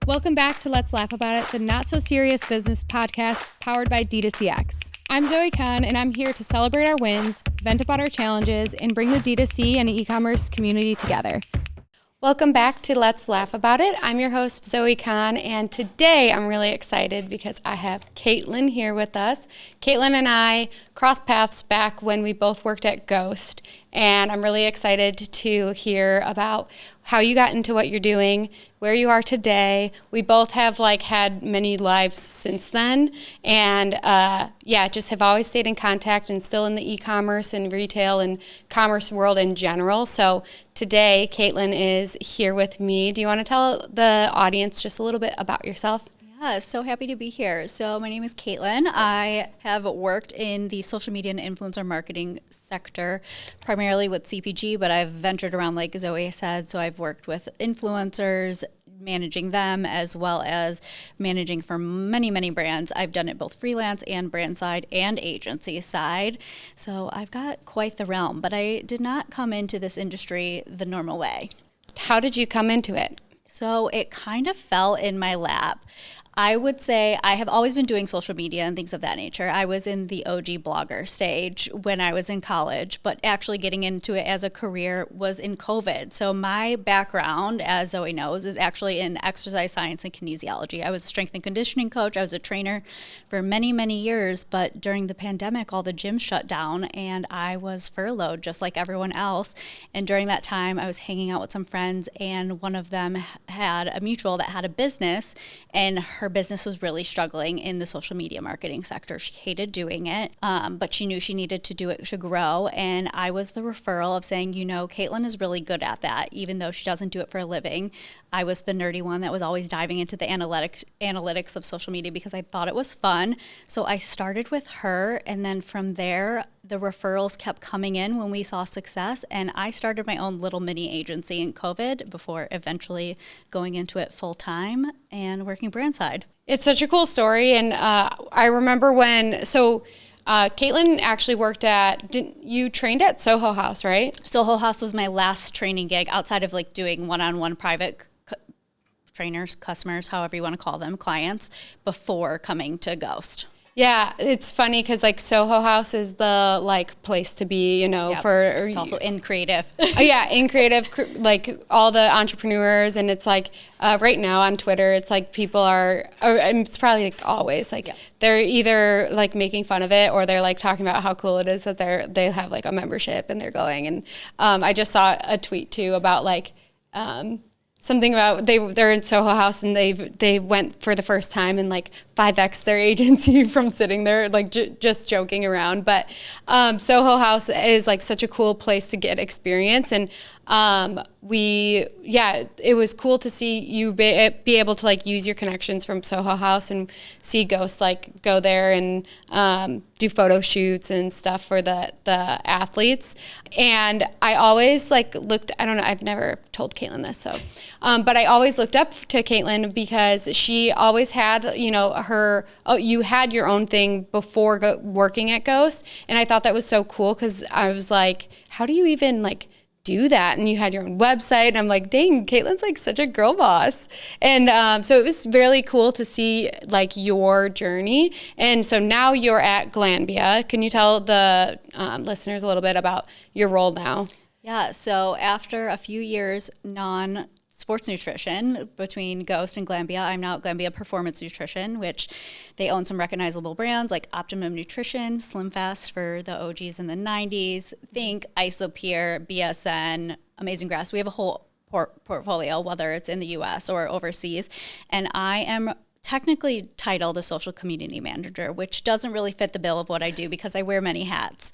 Welcome back to Let's Laugh About It, the not-so-serious business podcast powered by D2CX. I'm Zoe Kahn, and I'm here to celebrate our wins, vent about our challenges, and bring the D2C and e-commerce community together. Welcome back to Let's Laugh About It. I'm your host, Zoe Kahn, and today I'm really excited because I have Katelyn here with us. Katelyn and I crossed paths back when we both worked at Ghost, and I'm really excited to hear about how you got into what you're doing, where you are today. We both have had many lives since then, and just have always stayed in contact and still in the e-commerce and retail and commerce world in general. So today, Katelyn is here with me. Do you want to tell the audience just a little bit about yourself? Yeah, so happy to be here. So my name is Katelyn. I have worked in the social media and influencer marketing sector, primarily with CPG, but I've ventured around, like Zoe said. So I've worked with influencers, managing them, as well as managing for many, many brands. I've done it both freelance and brand side and agency side. So I've got quite the realm, but I did not come into this industry the normal way. How did you come into it? So it kind of fell in my lap. I would say I have always been doing social media and things of that nature. I was in the OG blogger stage when I was in college, but actually getting into it as a career was in COVID. So my background, as Zoe knows, is actually in exercise science and kinesiology. I was a strength and conditioning coach. I was a trainer for many, many years, but during the pandemic, all the gyms shut down and I was furloughed just like everyone else. And during that time, I was hanging out with some friends, and one of them had a mutual that had a business, and her business was really struggling in the social media marketing sector. She hated doing it, but she knew she needed to do it to grow. And I was the referral of saying, Katelyn is really good at that, even though she doesn't do it for a living. I was the nerdy one that was always diving into the analytics of social media because I thought it was fun. So I started with her, and then from there, the referrals kept coming in when we saw success, and I started my own little mini agency in COVID before eventually going into it full time and working brand side. It's such a cool story, and I remember Katelyn actually you trained at Soho House, right? Soho House was my last training gig outside of doing one-on-one private trainers, customers, however you want to call them, clients, before coming to Ghost. Yeah, it's funny because Soho House is the place to be, Yep. It's also in creative. In creative, all the entrepreneurs, and it's right now on Twitter, it's people are, and it's probably always Yep. They're either making fun of it or they're talking about how cool it is that they have a membership and they're going. And I just saw a tweet too about something about they're in Soho House and they went for the first time and 5x their agency from sitting there just joking around. But Soho House is such a cool place to get experience, and it was cool to see you be able to use your connections from Soho House and see Ghost go there and do photo shoots and stuff for the athletes. And I always looked, I don't know, I've never told Katelyn this, so but I always looked up to Katelyn because she always had you had your own thing before working at Ghost, and I thought that was so cool because I was how do you even do that? And you had your own website, and I'm dang, Katelyn's such a girl boss. And so it was really cool to see your journey. And so now you're at Glanbia. Can you tell the listeners a little bit about your role now? Yeah, so after a few years sports nutrition between Ghost and Glanbia, I'm now at Glanbia Performance Nutrition, which they own some recognizable brands like Optimum Nutrition, Slim Fast for the OGs in the 90s, Think, Isopure, BSN, Amazing Grass. We have a whole portfolio, whether it's in the US or overseas, and I am technically titled a social community manager, which doesn't really fit the bill of what I do because I wear many hats.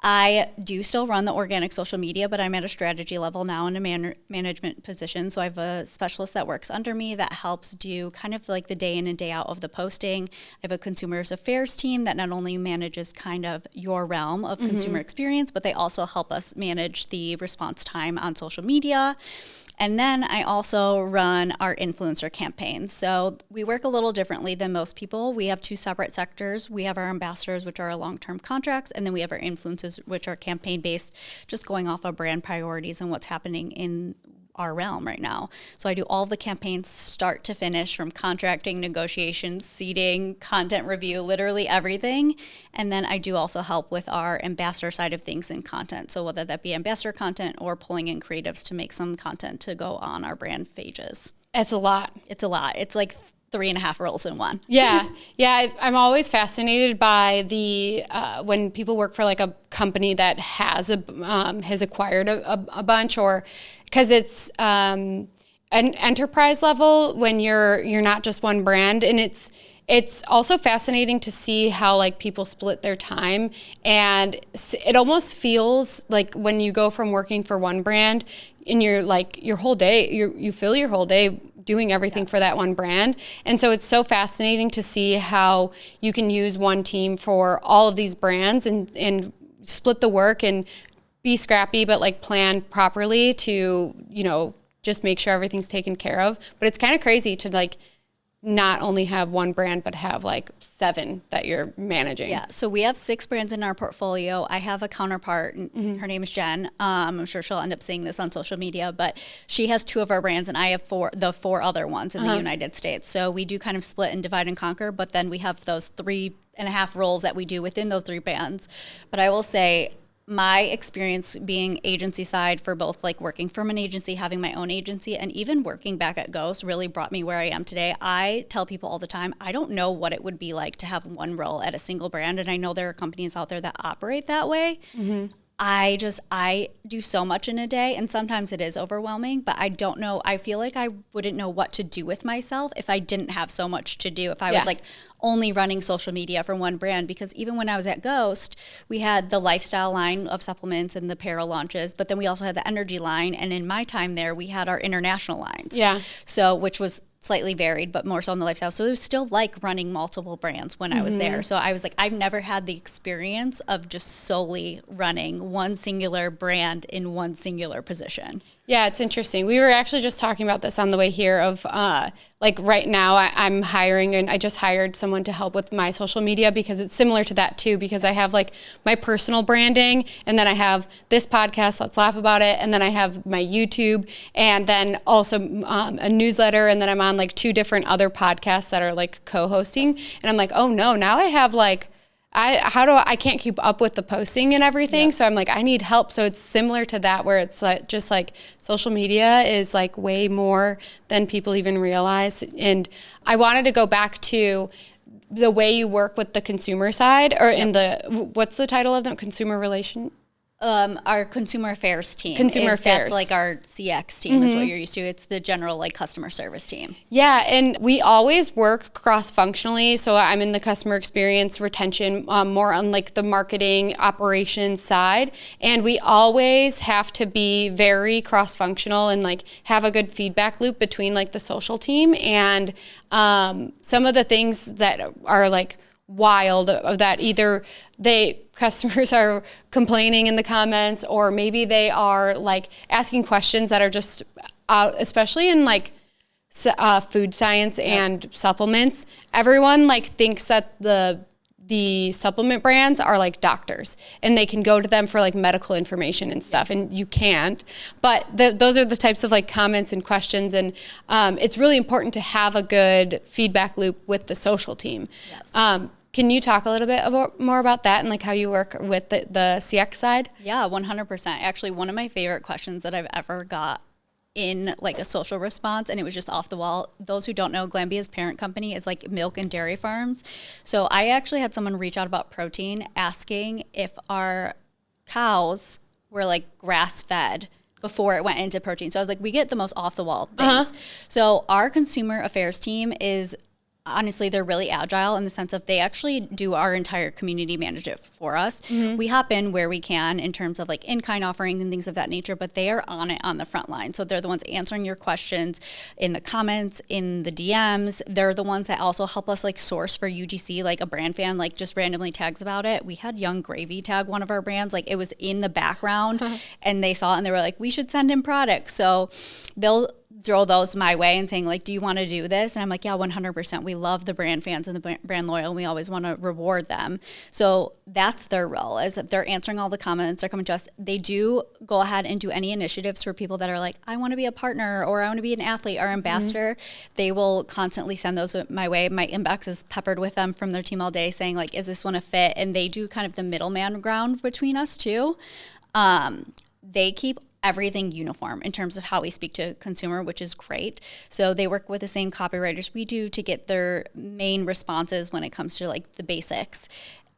I do still run the organic social media, but I'm at a strategy level now in a management position. So I have a specialist that works under me that helps do kind of the day in and day out of the posting. I have a consumer affairs team that not only manages kind of your realm of consumer experience, but they also help us manage the response time on social media. And then I also run our influencer campaigns. So we work a little differently than most people. We have two separate sectors. We have our ambassadors, which are our long-term contracts, and then we have our influencers, which are campaign-based, just going off of brand priorities and what's happening in our realm right now. So I do all the campaigns start to finish, from contracting, negotiations, seeding, content review, literally everything. And then I do also help with our ambassador side of things in content. So whether that be ambassador content or pulling in creatives to make some content to go on our brand pages. It's a lot. It's a lot. It's like 3.5 roles in one. Yeah. I'm always fascinated by the when people work for like a company that has acquired a bunch, or because it's an enterprise level when you're not just one brand, and it's also fascinating to see how like people split their time, and it almost feels like when you go from working for one brand and you're like your whole day, you fill your whole day doing everything for that one brand. And so it's so fascinating to see how you can use one team for all of these brands and split the work and be scrappy, but like plan properly to, just make sure everything's taken care of. But it's kind of crazy to like not only have one brand, but have like 7 that you're managing. Yeah, so we have 6 brands in our portfolio. I have a counterpart, her name is Jen. I'm sure she'll end up seeing this on social media, but she has 2 of our brands and I have 4 other ones in the United States. So we do kind of split and divide and conquer, but then we have those 3.5 roles that we do within those 3 brands. But I will say, my experience being agency side for both like working from an agency, having my own agency, and even working back at Ghost really brought me where I am today. I tell people all the time, I don't know what it would be like to have one role at a single brand. And I know there are companies out there that operate that way. Mm-hmm. I do so much in a day, and sometimes it is overwhelming, but I don't know. I feel like I wouldn't know what to do with myself if I didn't have so much to do, if I was like only running social media for one brand. Because even when I was at Ghost, we had the lifestyle line of supplements and the apparel launches, but then we also had the energy line. And in my time there, we had our international lines. Yeah. So, which was slightly varied, but more so on the lifestyle. So it was still like running multiple brands when I was there. So I was like, I've never had the experience of just solely running one singular brand in one singular position. Yeah, it's interesting. We were actually just talking about this on the way here of like right now I'm hiring, and I just hired someone to help with my social media because it's similar to that too, because I have like my personal branding, and then I have this podcast, Let's Laugh About It, and then I have my YouTube, and then also a newsletter, and then I'm on like 2 different other podcasts that are like co-hosting, and I'm like, oh no, now I have like I can't keep up with the posting and everything. Yep. So I'm like, I need help. So it's similar to that, where it's like, just like social media is like way more than people even realize. And I wanted to go back to the way you work with the consumer side, or in the, what's the title of them? Consumer relation? Our consumer affairs team. That's like our CX team is what you're used to. It's the general like customer service team. Yeah, and we always work cross-functionally. So I'm in the customer experience retention, more on like the marketing operations side. And we always have to be very cross-functional and like have a good feedback loop between like the social team and some of the things that are like wild, that either customers are complaining in the comments, or maybe they are like asking questions that are just especially in like food science and supplements. Everyone like thinks that the supplement brands are like doctors and they can go to them for like medical information and stuff, and you can't. But those are the types of like comments and questions, and it's really important to have a good feedback loop with the social team. Yes. Can you talk a little bit more about that and like how you work with the CX side? Yeah, 100%. Actually, one of my favorite questions that I've ever got in like a social response, and it was just off the wall. Those who don't know, Glanbia's parent company is like milk and dairy farms. So I actually had someone reach out about protein, asking if our cows were like grass fed before it went into protein. So I was like, we get the most off the wall things. So our consumer affairs team is, honestly, they're really agile in the sense of they actually do our entire community management for us. We hop in where we can in terms of like in-kind offerings and things of that nature, but they are on it on the front line. So they're the ones answering your questions in the comments, in the DMs. They're the ones that also help us like source for UGC, like a brand fan like just randomly tags about it. We had Young Gravy tag one of our brands, like it was in the background and they saw it and they were like, we should send in products. So throw those my way and saying like, do you want to do this? And I'm like, yeah, 100%. We love the brand fans and the brand loyal, and we always want to reward them. So that's their role, is that they're answering all the comments, they're coming to us. They do go ahead and do any initiatives for people that are like, I want to be a partner, or I want to be an athlete or ambassador. They will constantly send those my way. My inbox is peppered with them from their team all day saying like, is this one a fit? And they do kind of the middleman ground between us too. They keep everything uniform in terms of how we speak to consumer, which is great. So they work with the same copywriters we do to get their main responses when it comes to like the basics.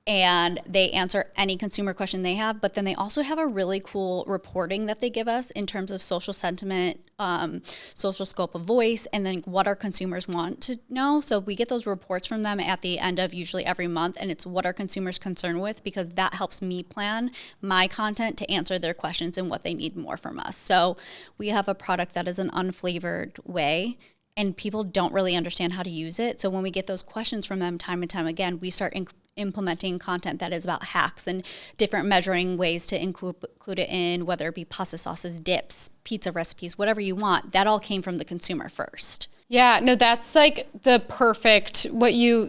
And they answer any consumer question they have, but then they also have a really cool reporting that they give us in terms of social sentiment, social scope of voice, and then what our consumers want to know. So we get those reports from them at the end of usually every month, and it's what our consumers concerned with, because that helps me plan my content to answer their questions and what they need more from us. So we have a product that is an unflavored whey, and people don't really understand how to use it. So when we get those questions from them time and time again, we start implementing content that is about hacks and different measuring ways to include it in, whether it be pasta sauces, dips, pizza recipes, whatever you want. That all came from the consumer first. Yeah, no, that's like the perfect,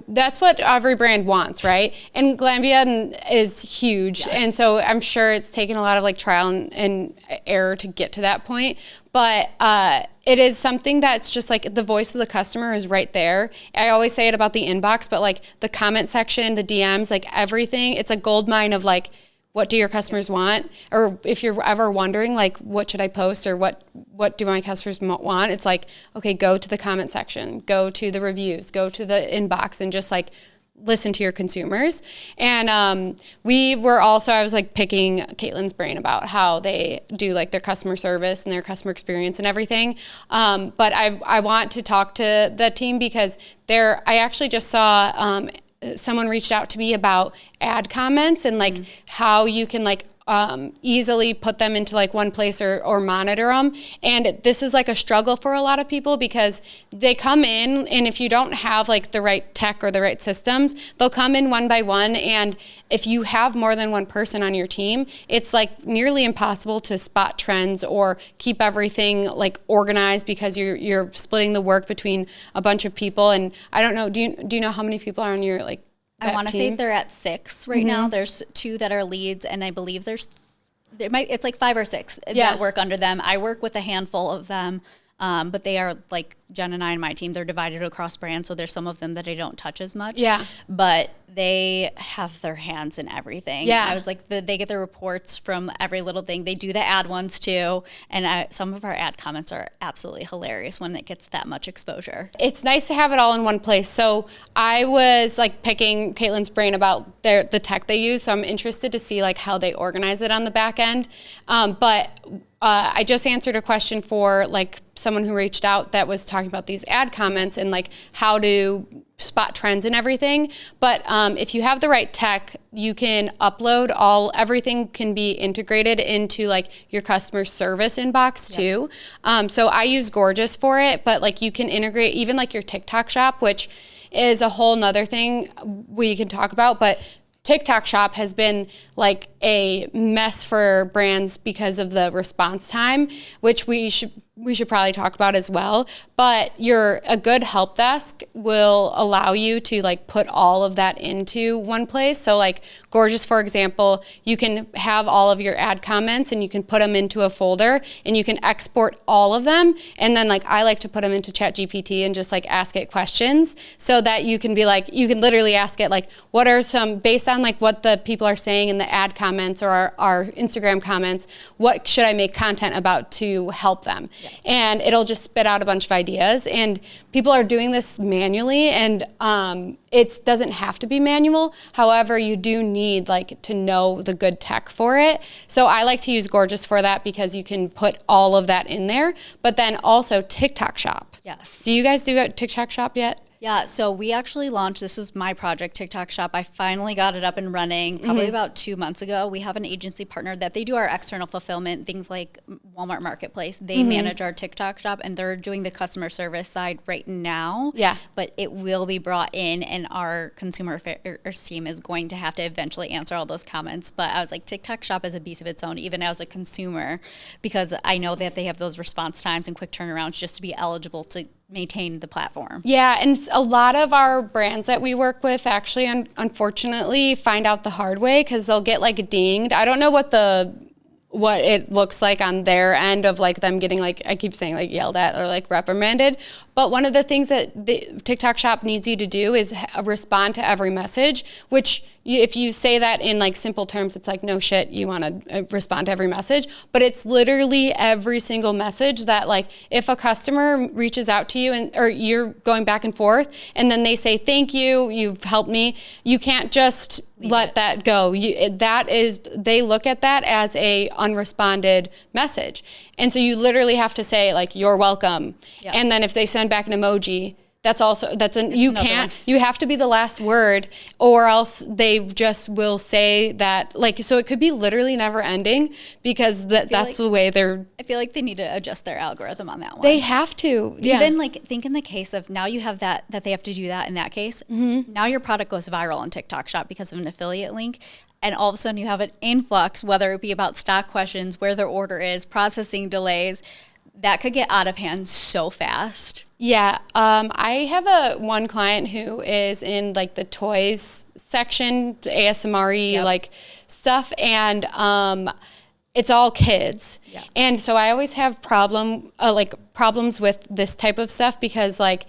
that's what every brand wants, right? And Glanbia is huge. Yeah. And so I'm sure it's taken a lot of like trial and error to get to that point. But it is something that's just like the voice of the customer is right there. I always say it about the inbox, but like the comment section, the DMs, like everything, it's a gold mine of like, what do your customers want? Or if you're ever wondering, like, what should I post, or what do my customers want? It's like, okay, go to the comment section, go to the reviews, go to the inbox, and just like listen to your consumers. And I was like picking Katelyn's brain about how they do like their customer service and their customer experience and everything. But I want to talk to the team because I actually just saw someone reached out to me about ad comments and like how you can like easily put them into like one place or monitor them. And this is like a struggle for a lot of people because they come in, and if you don't have like the right tech or the right systems, they'll come in one by one. And if you have more than one person on your team, it's like nearly impossible to spot trends or keep everything like organized because you're splitting the work between a bunch of people. And I don't know, do you know how many people are on your like I want to say they're at 6 right now. There's 2 that are leads, and I believe it's like 5 or 6 that work under them. I work with a handful of them, but they are like Jen and I and my team. They're divided across brands, so there's some of them that I don't touch as much. Yeah. But they have their hands in everything. Yeah. I was like, they get the reports from every little thing. They do the ad ones too, and some of our ad comments are absolutely hilarious when it gets that much exposure. It's nice to have it all in one place. So I was like picking Katelyn's brain about the tech they use, so I'm interested to see like how they organize it on the back end. But I just answered a question for like someone who reached out that was talking about these ad comments and like how to spot trends and everything. But if you have the right tech, you can upload everything can be integrated into like your customer service inbox too. So I use Gorgeous for it, but like you can integrate even like your TikTok shop, which is a whole nother thing we can talk about. But TikTok shop has been like a mess for brands because of the response time, which we should probably talk about as well. But a good help desk will allow you to like put all of that into one place. So like Gorgeous, for example, you can have all of your ad comments and you can put them into a folder and you can export all of them. And then like I like to put them into ChatGPT and just like ask it questions so that you can be like, you can literally ask it like, what are some, based on like what the people are saying in the ad comments or our Instagram comments, what should I make content about to help them? Yeah. And it'll just spit out a bunch of ideas. And people are doing this manually, and it doesn't have to be manual. However, you do need like to know the good tech for it. So I like to use Gorgeous for that because you can put all of that in there. But then also TikTok shop. Yes. Do you guys do a TikTok shop yet? Yeah, so we actually launched, this was my project, TikTok Shop. I finally got it up and running probably about 2 months ago. We have an agency partner that they do our external fulfillment, things like Walmart Marketplace. They manage our TikTok Shop, and they're doing the customer service side right now. Yeah. But it will be brought in, and our consumer affairs team is going to have to eventually answer all those comments. But I was like, TikTok Shop is a beast of its own, even as a consumer, because I know that they have those response times and quick turnarounds just to be eligible to maintain the platform. Yeah, and a lot of our brands that we work with actually unfortunately find out the hard way because they'll get like dinged. I don't know what it looks like on their end of like them getting like, I keep saying like yelled at or like reprimanded. But one of the things that the TikTok Shop needs you to do is respond to every message, which if you say that in like simple terms, it's like, no shit, you want to respond to every message. But it's literally every single message that like if a customer reaches out to you or you're going back and forth and then they say, thank you, you've helped me, you can't just let that go. They look at that as a unresponded message. And so you literally have to say like, you're welcome. Yep. And then if they send back an emoji, you have to be the last word, or else they just will say that, like, so it could be literally never ending because that's the way they're. I feel like they need to adjust their algorithm on that one. They have to. Yeah. Even like think in the case of now you have that they have to do that in that case. Mm-hmm. Now your product goes viral on TikTok Shop because of an affiliate link. And all of a sudden you have an influx, whether it be about stock questions, where their order is, processing delays. That could get out of hand so fast. Yeah, I have one client who is in like the toys section, ASMR like stuff, and it's all kids. Yeah. And so I always have problems with this type of stuff because like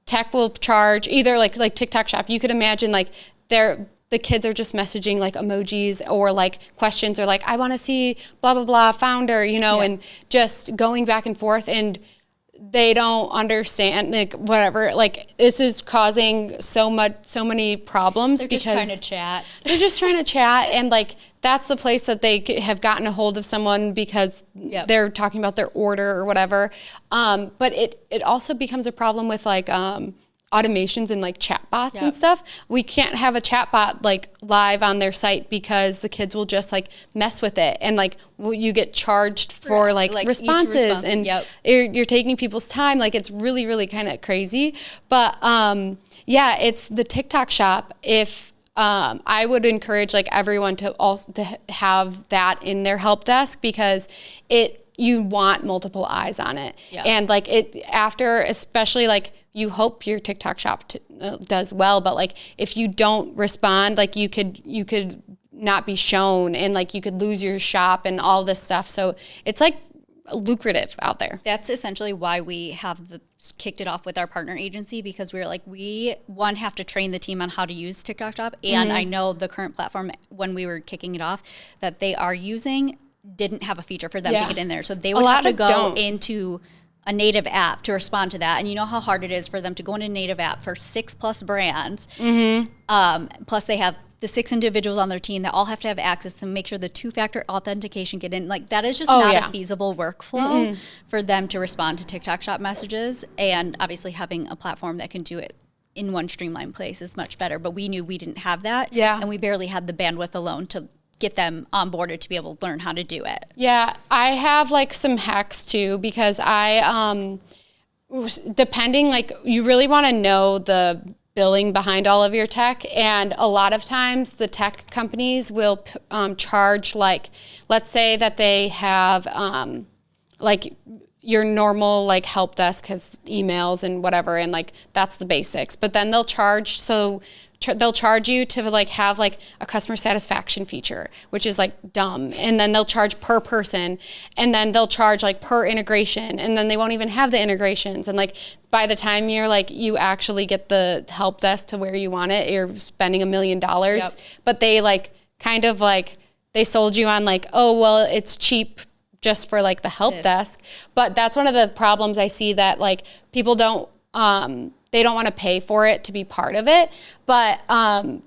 tech will charge either like TikTok Shop. You could imagine like the kids are just messaging like emojis or like questions or like, I want to see blah, blah, blah founder, and just going back and forth, and they don't understand like whatever, like this is causing so many problems. They're because just trying to chat. They're just trying to chat. And like, that's the place that they have gotten a hold of someone because they're talking about their order or whatever. But it also becomes a problem with like, automations and like chatbots and stuff. We can't have a chatbot like live on their site because the kids will just like mess with it, and like you get charged for like responses, and you're taking people's time. Like it's really, really kind of crazy. But it's the TikTok Shop. If I would encourage like everyone to have that in their help desk because you want multiple eyes on it, and like especially like. You hope your TikTok Shop does well, but like if you don't respond, like you could not be shown, and like you could lose your shop and all this stuff. So it's like lucrative out there. That's essentially why we have kicked it off with our partner agency, because we were like, we have to train the team on how to use TikTok Shop. And I know the current platform, when we were kicking it off, that they are using didn't have a feature for them to get in there. So they would have to go into a native app to respond to that. And you know how hard it is for them to go into a native app for 6+ brands. Mm-hmm. Plus they have the 6 individuals on their team that all have to have access to make sure the 2-factor authentication get in. Like that is just not a feasible workflow for them to respond to TikTok Shop messages. And obviously having a platform that can do it in one streamlined place is much better. But we knew we didn't have that. Yeah. And we barely had the bandwidth alone to get them onboarded to be able to learn how to do it. Yeah, I have like some hacks too, because depending, like you really want to know the billing behind all of your tech, and a lot of times the tech companies will charge, like, let's say that they have like your normal like help desk has emails and whatever, and like that's the basics, but then they'll charge you to like have like a customer satisfaction feature, which is like dumb. And then they'll charge per person, and then they'll charge like per integration, and then they won't even have the integrations. And like by the time you actually get the help desk to where you want it, you're spending $1 million. Yep. But they like kind of like they sold you on like, oh well, it's cheap just for like the help desk. But that's one of the problems I see, that like people don't they don't want to pay for it to be part of it. But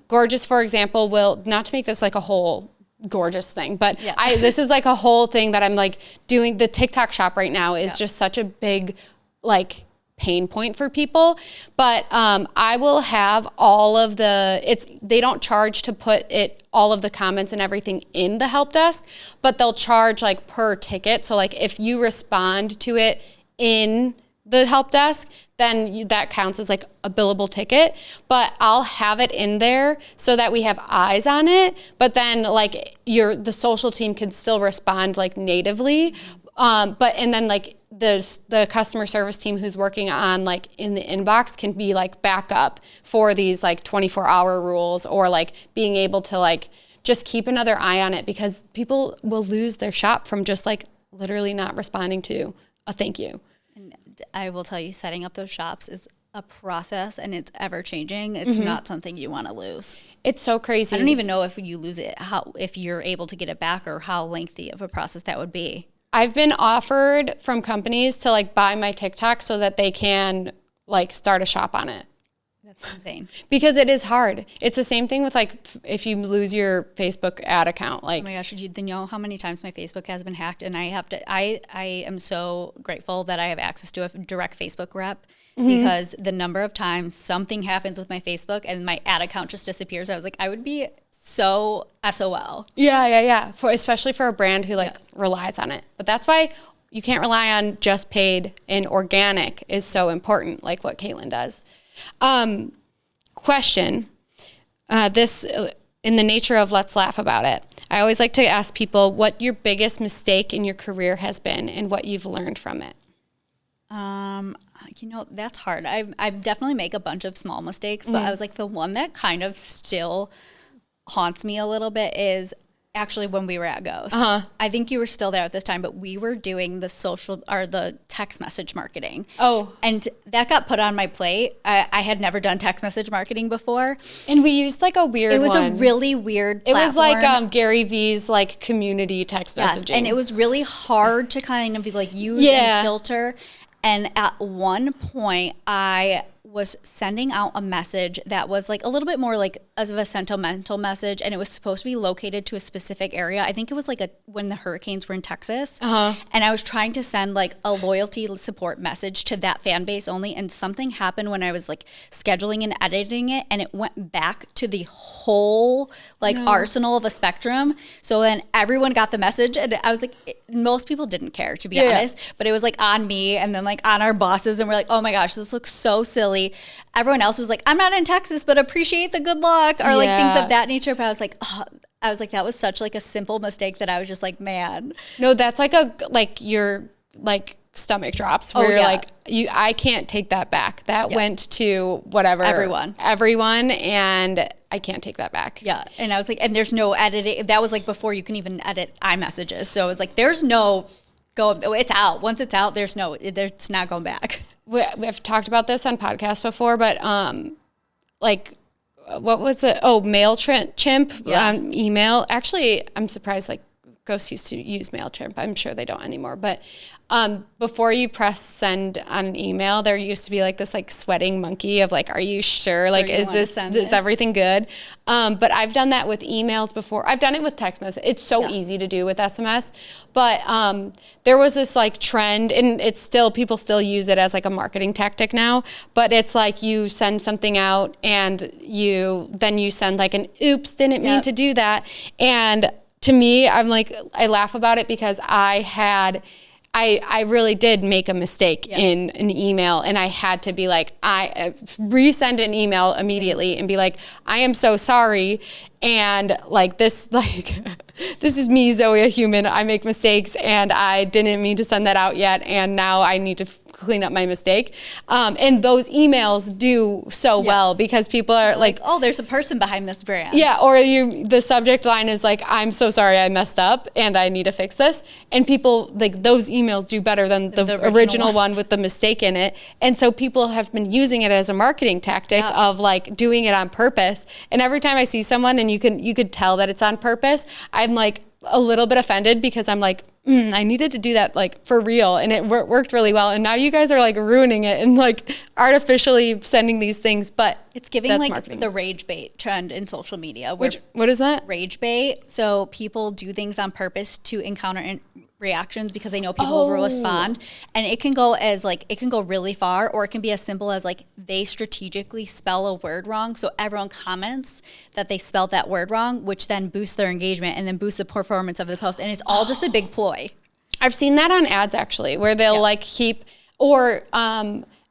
Gorgeous, for example, will, not to make this like a whole Gorgeous thing, but this is like a whole thing that I'm like doing. The TikTok Shop right now is just such a big like pain point for people. But I will have all of they don't charge to put all of the comments and everything in the help desk, but they'll charge like per ticket. So like if you respond to it in the help desk, then that counts as like a billable ticket. But I'll have it in there so that we have eyes on it. But then like the social team can still respond like natively. And then like the customer service team who's working on like in the inbox can be like backup for these like 24-hour rules, or like being able to like just keep another eye on it, because people will lose their shop from just like literally not responding to a thank you. And I will tell you, setting up those shops is a process, and it's ever changing. It's not something you want to lose. It's so crazy. I don't even know if you lose it, if you're able to get it back, or how lengthy of a process that would be. I've been offered from companies to like buy my TikTok so that they can like start a shop on it. That's insane. Because it is hard. It's the same thing with like if you lose your Facebook ad account. Like, oh my gosh, you know how many times my Facebook has been hacked, and I am so grateful that I have access to a direct Facebook rep, because the number of times something happens with my Facebook and my ad account just disappears, I was like, I would be so SOL. Yeah. Especially for a brand who like relies on it. But that's why you can't rely on just paid, and organic is so important, like what Katelyn does. Question. This in the nature of let's laugh about it. I always like to ask people what your biggest mistake in your career has been and what you've learned from it. That's hard. I definitely make a bunch of small mistakes, but I was like, the one that kind of still haunts me a little bit is actually when we were at Ghost. I think you were still there at this time, but we were doing the text message marketing. Oh. And that got put on my plate. I had never done text message marketing before. And we used like a weird one. It was a really weird platform. It was like Gary V's like community text messaging. And it was really hard to kind of be like use and filter. And at one point I was sending out a message that was like a little bit more like as of a sentimental message, and it was supposed to be located to a specific area. I think it was like when the hurricanes were in Texas, and I was trying to send like a loyalty support message to that fan base only, and something happened when I was like scheduling and editing it, and it went back to the whole arsenal of a spectrum. So then everyone got the message, and I was like, most people didn't care, to be honest, but it was like on me and then like on our bosses, and we're like, oh my gosh, this looks so silly. Everyone else was like, I'm not in Texas, but appreciate the good luck, or like things of that nature. But I was like, that was such like a simple mistake that I was just like, man. No, that's like your like stomach drops where you're like, I can't take that back. That went to whatever. Everyone, and I can't take that back. Yeah. And I was like, and there's no editing. That was like before you can even edit iMessages. So it was like, there's no it's out. Once it's out, there's not going back. We've talked about this on podcasts before, but like, what was it? Oh, MailChimp email. Actually, I'm surprised like Ghost used to use MailChimp. I'm sure they don't anymore. But before you press send on an email, there used to be like this like sweating monkey of like, are you sure? Like, is everything good? But I've done that with emails before. I've done it with text message. It's so easy to do with SMS. But there was this like trend, and people still use it as like a marketing tactic now. But it's like you send something out, and you send like an oops, didn't mean to do that. And to me, I'm like, I laugh about it because I really did make a mistake in an email, and I had to be like, I resend an email immediately and be like, I am so sorry. And like this is me, Zoe, a human. I make mistakes, and I didn't mean to send that out yet. And now I need to clean up my mistake. And those emails do so well because people are like, oh, there's a person behind this brand. Yeah. Or the subject line is like, I'm so sorry I messed up and I need to fix this. And people like those emails do better than the original one with the mistake in it. And so people have been using it as a marketing tactic of like doing it on purpose. And every time I see someone and you could tell that it's on purpose, I'm like a little bit offended because I'm like, I needed to do that like for real, and it worked really well. And now you guys are like ruining it and like artificially sending these things, but it's giving like marketing. The rage bait trend in social media. What is that? Rage bait. So people do things on purpose to reactions because they know people will respond. And it can go as like, it can go really far, or it can be as simple as like they strategically spell a word wrong. So everyone comments that they spelled that word wrong, which then boosts their engagement and then boosts the performance of the post. And it's all just a big ploy. I've seen that on ads actually, where they'll like keep, or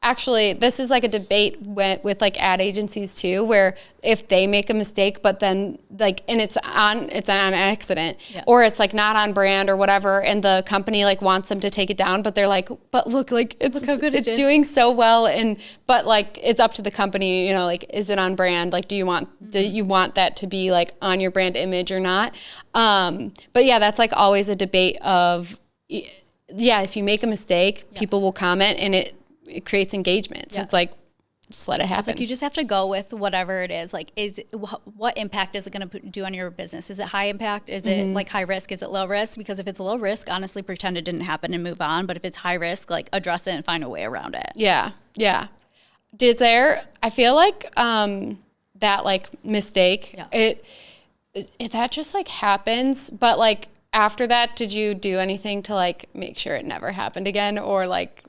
actually this is like a debate with like ad agencies too, where if they make a mistake, but then like, and it's on accident, or it's like not on brand or whatever, and the company like wants them to take it down, but they're like, but look, like it's doing so well, and but like it's up to the company, you know, like is it on brand? Like do you want that to be like on your brand image or not? But yeah, that's like always a debate of, if you make a mistake, people will comment, and it creates engagement. So it's like, just let it happen. It's like you just have to go with whatever it is. Like, what impact is it going to do on your business? Is it high impact? Is it like high risk? Is it low risk? Because if it's low risk, honestly, pretend it didn't happen and move on. But if it's high risk, like address it and find a way around it. Yeah. I feel like that like mistake, that just like happens, but like after that, did you do anything to like make sure it never happened again, or like?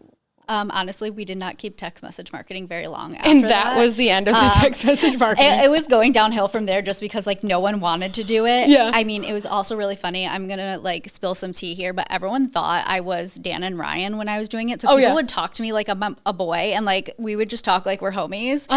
Honestly, we did not keep text message marketing very long after and that was the end of the text message marketing. It was going downhill from there just because like no one wanted to do it. Yeah. I mean, it was also really funny. I'm going to like spill some tea here, but everyone thought I was Dan and Ryan when I was doing it. So people would talk to me like a boy, and like we would just talk like we're homies.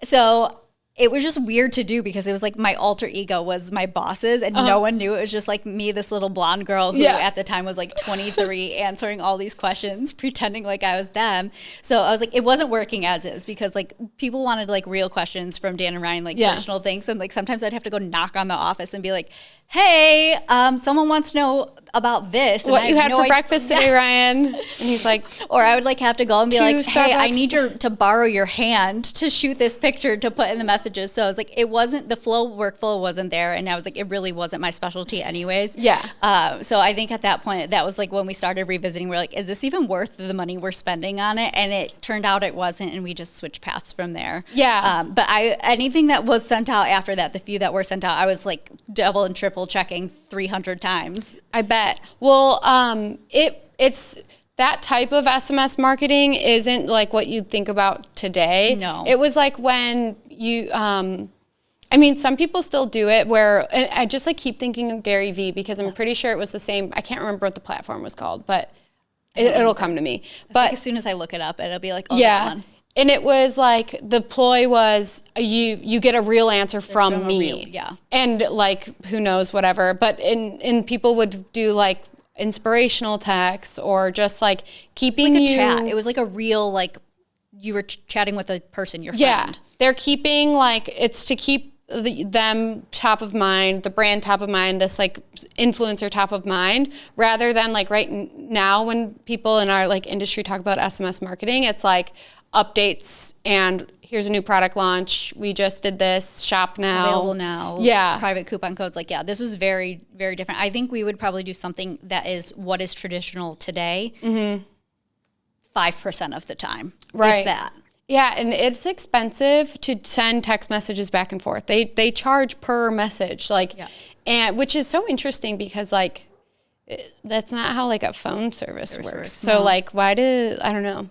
So it was just weird to do because it was like my alter ego was my bosses, and no one knew. It was just like me, this little blonde girl who at the time was like 23, answering all these questions, pretending like I was them. So I was like, it wasn't working as is, because like people wanted like real questions from Dan and Ryan, like personal things. And like sometimes I'd have to go knock on the office and be like, hey, someone wants to know about this. And what you had for breakfast today, Ryan? And he's like, or I would like have to go and be like, hey, I Starbucks. need to borrow your hand to shoot this picture to put in the messages. So I was like, it wasn't, the workflow wasn't there. And I was like, it really wasn't my specialty anyways. Yeah. So I think at that point, that was like when we started revisiting, we're like, is this even worth the money we're spending on it? And it turned out it wasn't. And we just switched paths from there. Yeah. But anything that was sent out after that, the few that were sent out, I was like double and triple checking 300 times. I bet. Well, it's that type of SMS marketing isn't like what you'd think about today. No. It was like when you, I mean, some people still do it where, and I just like keep thinking of Gary Vee because I'm pretty sure it was the same. I can't remember what the platform was called, but it'll come to me. But like as soon as I look it up, it'll be like, oh, that one. And it was like the ploy was you get a real answer from me. And like who knows, whatever. But and people would do like inspirational texts or just like keeping it was like a chat. It was like a real, like you were chatting with a person, your friend. Yeah. They're keeping like, it's to keep them top of mind, the brand top of mind, this like influencer top of mind, rather than like right now when people in our like industry talk about SMS marketing, it's like updates and here's a new product launch. We just did this, shop now. Available now. Yeah. Private coupon codes. Like, this is very, very different. I think we would probably do something that is what is traditional today 5% of the time. Right. If that. Yeah, and it's expensive to send text messages back and forth. They charge per message, like, and which is so interesting because like that's not how like a phone service works. So like, why do I don't know?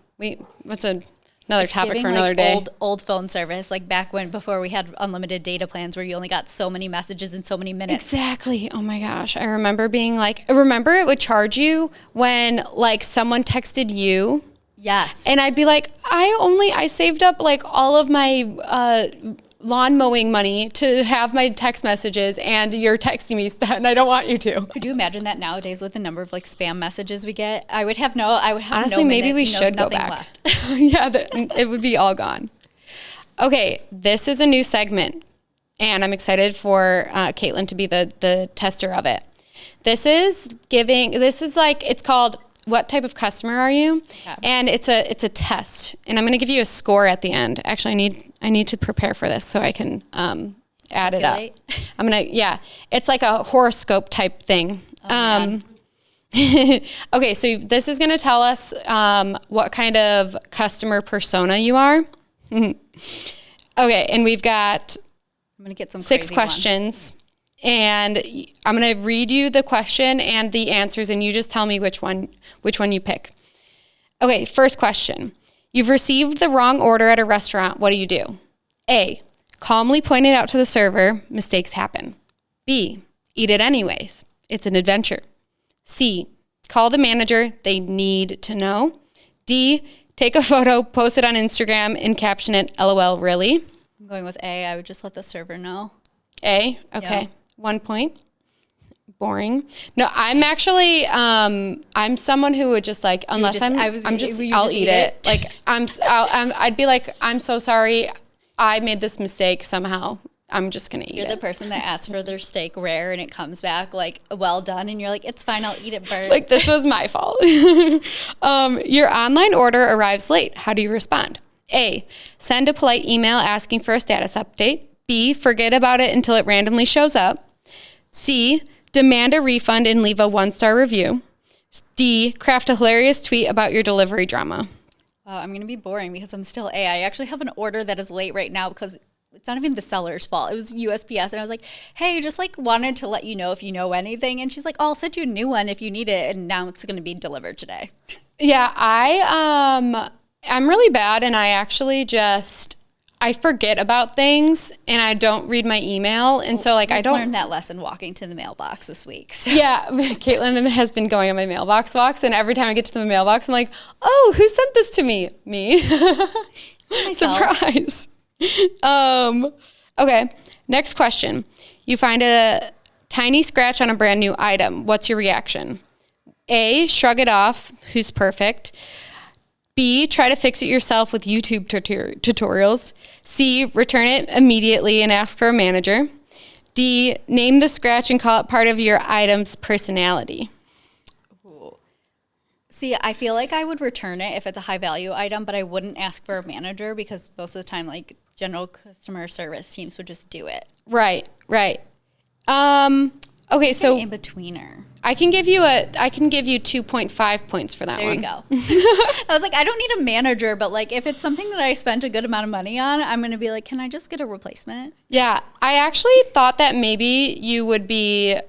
Another topic for another day. Old phone service, like back before we had unlimited data plans where you only got so many messages in so many minutes. Exactly. Oh my gosh. I remember being like, it would charge you when like someone texted you. Yes. And I'd be like, I saved up like all of my lawn mowing money to have my text messages and you're texting me stuff and I don't want you to. Could you imagine that nowadays with the number of like spam messages we get? I would have honestly, maybe we should go back. Yeah, it would be all gone. Okay, this is a new segment and I'm excited for Katelyn to be the tester of it. It's called What Type of Customer Are You? Yeah. And it's a test. And I'm going to give you a score at the end. Actually, I need to prepare for this so I can add it up. It's like a horoscope type thing. Okay, so this is going to tell us what kind of customer persona you are. Okay, and we've got I'm going to get some 6 questions. and I'm going to read you the question and the answers, and you just tell me which one you pick. Okay, first question. You've received the wrong order at a restaurant. What do you do? A, calmly point it out to the server. Mistakes happen. B, eat it anyways. It's an adventure. C, call the manager. They need to know. D, take a photo, post it on Instagram, and caption it, LOL, really? I'm going with A. I would just let the server know. A? Okay. Yeah. 1 point. Boring. No, I'm actually, I'm someone who would just like, unless I'll eat it. Like, I'd be like, I'm so sorry. I made this mistake somehow. I'm just going to eat it. You're the person that asks for their steak rare and it comes back like well done. And you're like, it's fine. I'll eat it burnt. Like, this was my fault. Your online order arrives late. How do you respond? A, send a polite email asking for a status update. B, forget about it until it randomly shows up. C, demand a refund and leave a 1-star review. D, craft a hilarious tweet about your delivery drama. I'm going to be boring because I'm still A. I actually have an order that is late right now because it's not even the seller's fault. It was USPS. And I was like, hey, just like wanted to let you know if you know anything. And she's like, oh, I'll send you a new one if you need it. And now it's going to be delivered today. Yeah, I'm really bad. And I actually I forget about things and I don't read my email. And so like, I don't learn that lesson walking to the mailbox this week. So. Yeah. Katelyn has been going on my mailbox walks. And every time I get to the mailbox, I'm like, oh, who sent this to me? Me. Surprise. Okay. Next question. You find a tiny scratch on a brand new item. What's your reaction? A, shrug it off. Who's perfect? B, try to fix it yourself with YouTube tutorials. C, return it immediately and ask for a manager. D, name the scratch and call it part of your item's personality. Ooh. See, I feel like I would return it if it's a high value item, but I wouldn't ask for a manager because most of the time, like general customer service teams would just do it. Right. Okay, so in-betweener. I can give you 2.5 points for that one. There you go. I was like, I don't need a manager, but like if it's something that I spent a good amount of money on, I'm going to be like, can I just get a replacement? Yeah, I actually thought that maybe you would be,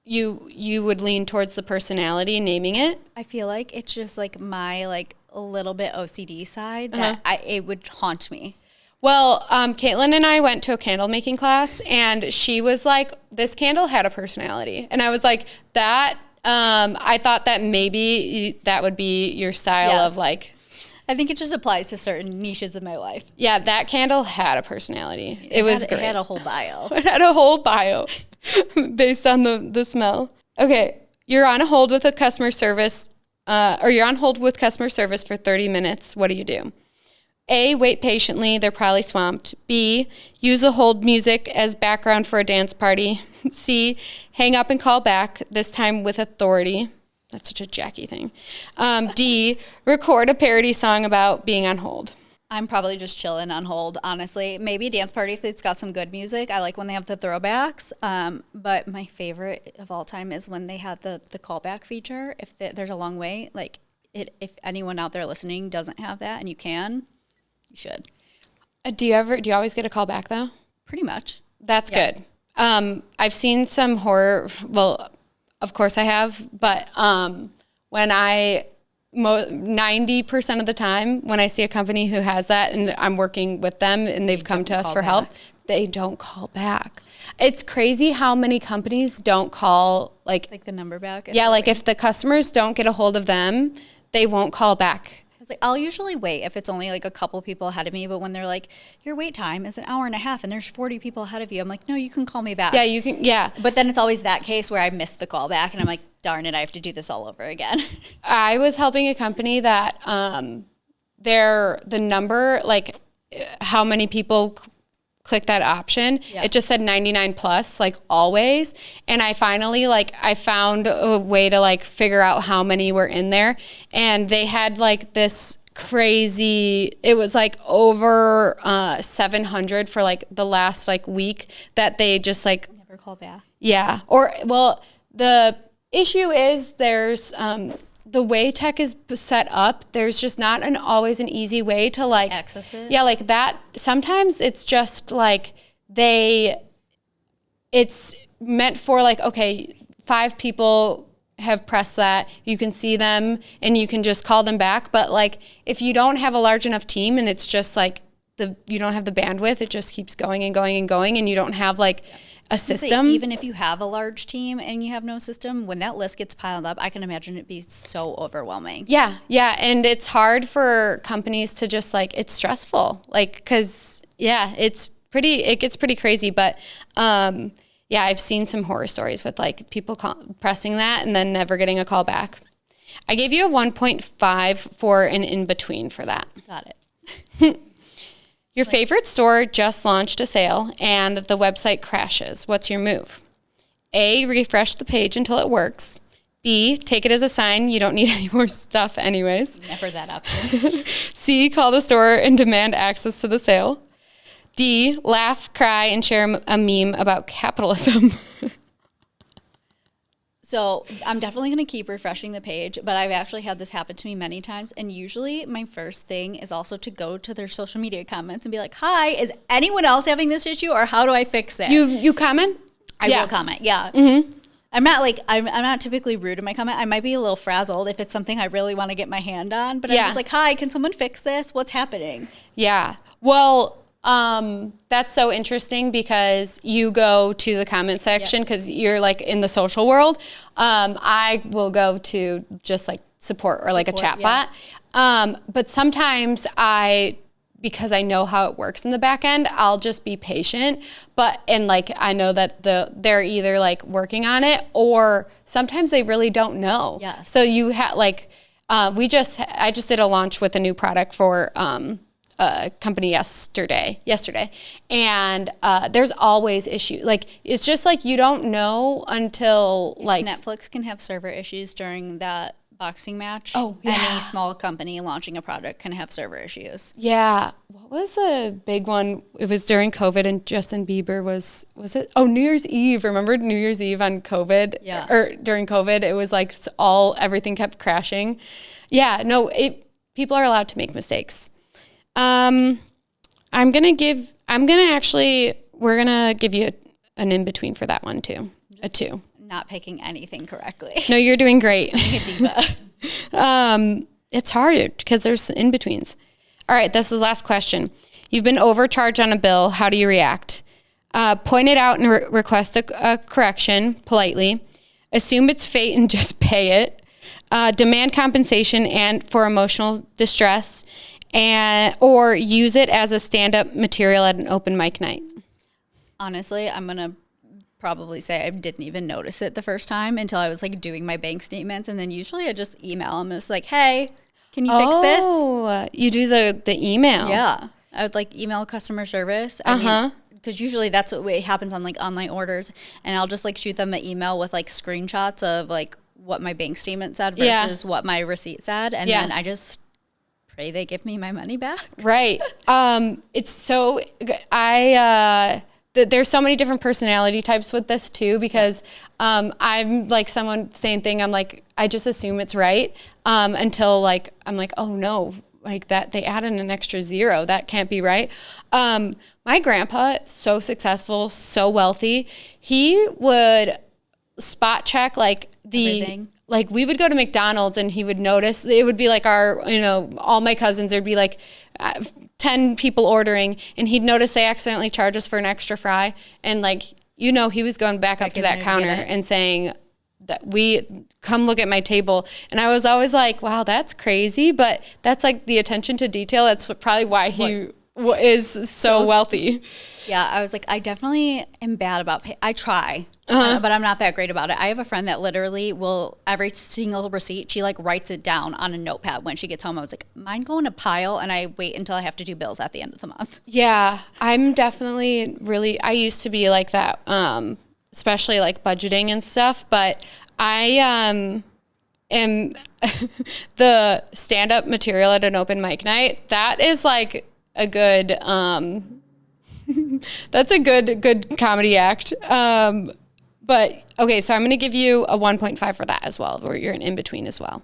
you would lean towards the personality naming it. I feel like it's just like my like a little bit OCD side that it would haunt me. Well, Katelyn and I went to a candle making class, and she was like, this candle had a personality. And I was like, that, I thought that maybe that would be your style of like. I think it just applies to certain niches of my life. Yeah, that candle had a personality. It was great. It had a whole bio. It had a whole bio based on the smell. Okay, you're on hold with customer service for 30 minutes. What do you do? A, wait patiently. They're probably swamped. B, use the hold music as background for a dance party. C, hang up and call back, this time with authority. That's such a Jackie thing. D, record a parody song about being on hold. I'm probably just chilling on hold, honestly. Maybe a dance party if it's got some good music. I like when they have the throwbacks. But my favorite of all time is when they have the callback feature. If there's a long wait, like if anyone out there listening doesn't have that and you can, you should. Do you always get a call back though? Pretty much. That's good. I've seen some horror. Well, of course I have, but when 90% of the time when I see a company who has that and I'm working with them and they've come to us for help, they don't call back. It's crazy how many companies don't call like the number back. Yeah, like if the customers don't get a hold of them, they won't call back. I was like, I'll usually wait if it's only like a couple people ahead of me, but when they're like, your wait time is an hour and a half and there's 40 people ahead of you, I'm like, no, you can call me back. Yeah, you can, yeah. But then it's always that case where I missed the call back and I'm like, darn it, I have to do this all over again. I was helping a company that the number, like how many people click that option, it just said 99 plus, like always. And I finally I found a way to figure out how many were in there. And they had this crazy, it was over 700 for the last week that they just never call back. Yeah. Or, well, the issue is there's, the way tech is set up, there's just not always an easy way to access it. Yeah, that. Sometimes it's just they it's meant for like, okay, 5 people have pressed that, you can see them and you can just call them back. But like, if you don't have a large enough team and it's just like you don't have the bandwidth, it just keeps going and going and going, and you don't have like a system. Even if you have a large team and you have no system, when that list gets piled up, I can imagine it be so overwhelming. Yeah. And it's hard for companies to just like, it's stressful. Like, cause it gets pretty crazy. But I've seen some horror stories with like people pressing that and then never getting a call back. I gave you a 1.5 for an in-between for that. Got it. Your favorite store just launched a sale and the website crashes. What's your move? A, refresh the page until it works. B, take it as a sign you don't need any more stuff anyways. Never that option. C, call the store and demand access to the sale. D, laugh, cry, and share a meme about capitalism. So I'm definitely going to keep refreshing the page, but I've actually had this happen to me many times. And usually my first thing is also to go to their social media comments and be like, hi, is anyone else having this issue, or how do I fix it? You comment? I will comment, yeah. Mm-hmm. I'm not typically rude in my comment. I might be a little frazzled if it's something I really want to get my hand on, but I'm just like, hi, can someone fix this? What's happening? Yeah. Well, that's so interesting because you go to the comment section because you're like in the social world. I will go to just like support or like a chat bot. But sometimes because I know how it works in the back end, I'll just be patient. And like, I know that they're either like working on it or sometimes they really don't know. Yes. So you have like, I just did a launch with a new product for, a company yesterday, and there's always issues. Like, it's just like you don't know until like Netflix can have server issues during that boxing match. Oh, yeah. Any small company launching a product can have server issues. Yeah. What was a big one? It was during COVID, and Justin Bieber was it? Oh, New Year's Eve. Remember New Year's Eve on COVID? Yeah. Or during COVID, it was like everything kept crashing. Yeah. No, people are allowed to make mistakes. We're gonna give you an in-between for that one too. A 2. Not picking anything correctly. No, you're doing great. I'm a diva. It's hard because there's in-betweens. All right, this is the last question. You've been overcharged on a bill. How do you react? Point it out and request a correction politely. Assume it's fate and just pay it. Demand compensation and for emotional distress. Or use it as a stand-up material at an open mic night. Honestly, I'm going to probably say I didn't even notice it the first time until I was like doing my bank statements. And then usually I just email them. It's like, hey, can you fix this? Oh, you do the email. Yeah. I would like email customer service. I mean, because usually that's what happens on like online orders. And I'll just like shoot them an email with like screenshots of like what my bank statement said versus what my receipt said. And then I just pray they give me my money back. Right. It's so, there's so many different personality types with this too, because I'm like same thing. I'm like, I just assume it's right until like, I'm like, oh no, like that they added an extra 0. That can't be right. My grandpa, so successful, so wealthy, he would spot check like everything. Like we would go to McDonald's and he would notice, it would be like all my cousins, there'd be like 10 people ordering and he'd notice they accidentally charge us for an extra fry. And like, he was going back up to that counter and saying that come look at my table. And I was always like, wow, that's crazy. But that's like the attention to detail. That's probably why he is so wealthy. Yeah, I was like, I definitely am bad about pay. I try, but I'm not that great about it. I have a friend that literally will, every single receipt, she like writes it down on a notepad when she gets home. I was like, mine go in a pile and I wait until I have to do bills at the end of the month. Yeah, I'm definitely I used to be like that, especially like budgeting and stuff, but I am the stand-up material at an open mic night. That is like a good, that's a good comedy act. But okay, so I'm going to give you a 1.5 for that as well, where you're an in-between as well.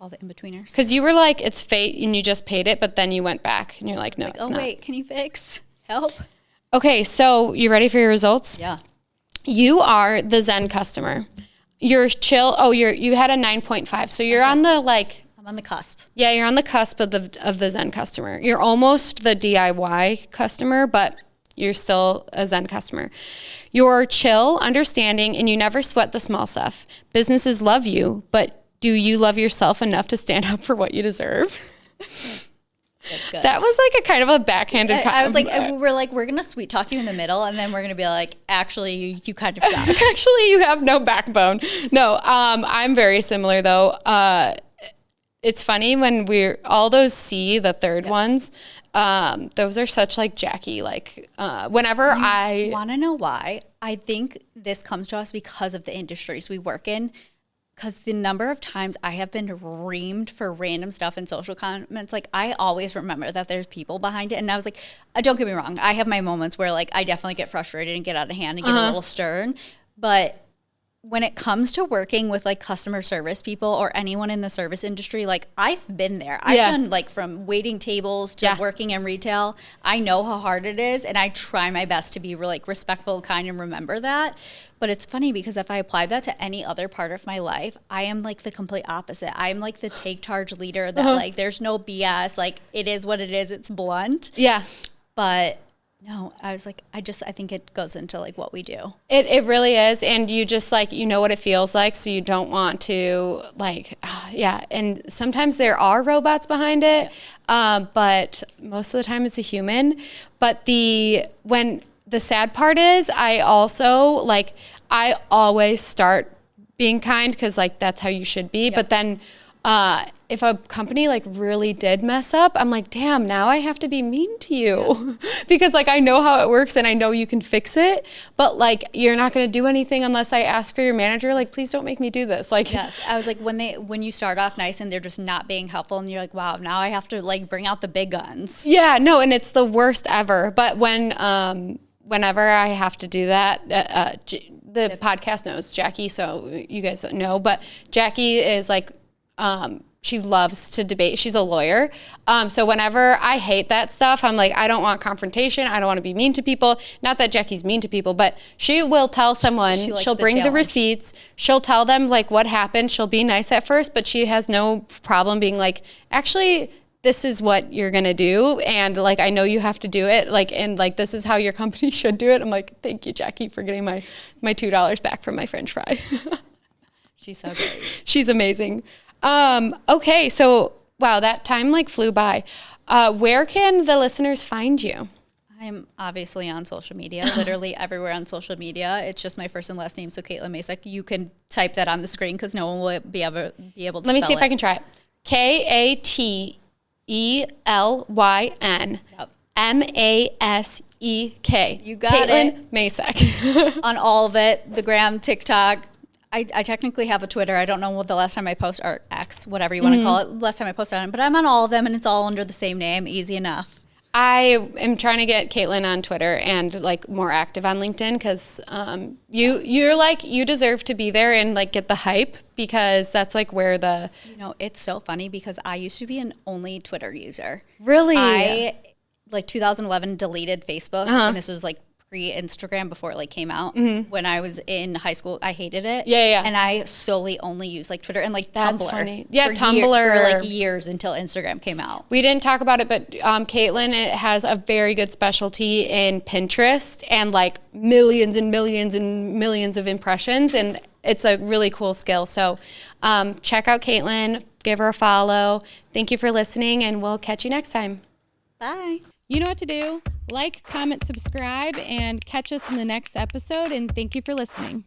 All the in-betweeners. Because you were like, it's fate and you just paid it, but then you went back and you're like, no, it's not. Oh wait, can you fix? Help. Okay, so you ready for your results? Yeah. You are the Zen customer. You're chill. Oh, you had a 9.5. So you're on the I'm on the cusp. Yeah, you're on the cusp of the Zen customer. You're almost the DIY customer, but you're still a Zen customer. You're chill, understanding, and you never sweat the small stuff. Businesses love you, but do you love yourself enough to stand up for what you deserve? That's good. That was like a kind of a backhanded comment. I was like, we're going to sweet talk you in the middle, and then we're going to be like, actually, you kind of suck. Actually, you have no backbone. No, I'm very similar though. It's funny when all those the third ones, those are such like Jackie, whenever I want to know why, I think this comes to us because of the industries we work in. Because the number of times I have been reamed for random stuff in social comments, like I always remember that there's people behind it. And I was like, don't get me wrong, I have my moments where like I definitely get frustrated and get out of hand and get a little stern. But when it comes to working with like customer service people or anyone in the service industry, like I've been there. I've done like from waiting tables to working in retail. I know how hard it is, and I try my best to be like respectful, kind, and remember that. But it's funny because if I apply that to any other part of my life, I am like the complete opposite. I'm like the take charge leader that like there's no BS. Like it is what it is. It's blunt. Yeah. But no, I was like, I think it goes into like what we do. It really is. And you just like, you know what it feels like. So you don't want to like, And sometimes there are robots behind it. But most of the time it's a human. But when the sad part is I always start being kind because like, that's how you should be. Yep. But then, if a company like really did mess up, I'm like, damn, now I have to be mean to you because like I know how it works and I know you can fix it, but like you're not going to do anything unless I ask for your manager. Like, please don't make me do this. Like, yes, I was like, when you start off nice and they're just not being helpful, and you're like, wow, now I have to like bring out the big guns. Yeah, no, and it's the worst ever. But whenever I have to do that, the podcast knows Jackie, so you guys know. But Jackie is like. She loves to debate. She's a lawyer. So whenever I hate that stuff, I'm like, I don't want confrontation. I don't want to be mean to people. Not that Jackie's mean to people, but she will tell someone, she'll bring the receipts. She'll tell them like what happened. She'll be nice at first, but she has no problem being like, actually, this is what you're going to do. And like, I know you have to do it. Like, and like, this is how your company should do it. I'm like, thank you, Jackie, for getting my $2 back from my French fry. She's so great. She's amazing. Okay, so wow, that time like flew by. Where can the listeners find you? I'm obviously on social media, literally everywhere on social media. It's just my first and last name, so Katelyn Masek. You can type that on the screen because no one will be able to spell it. Let me see if I can try it. Katelyn Masek. You got Katelyn Masek. On all of it, the gram, TikTok. I technically have a Twitter. I don't know what the last time I posted, or X, whatever you want to call it, last time I posted on it, but I'm on all of them and it's all under the same name. Easy enough. I am trying to get Katelyn on Twitter and like more active on LinkedIn because you're like, you deserve to be there and like get the hype because that's like where it's so funny because I used to be an only Twitter user. Really? I 2011 deleted Facebook and this was like pre-Instagram before it like came out. When I was in high school, I hated it. Yeah. And I solely only used like Twitter and like That's Tumblr. Funny. Yeah, Tumblr Tumblr. For like years until Instagram came out. We didn't talk about it, but Katelyn has a very good specialty in Pinterest and like millions and millions and millions of impressions. And it's a really cool skill. So check out Katelyn, give her a follow. Thank you for listening and we'll catch you next time. Bye. You know what to do. Like, comment, subscribe, and catch us in the next episode. And thank you for listening.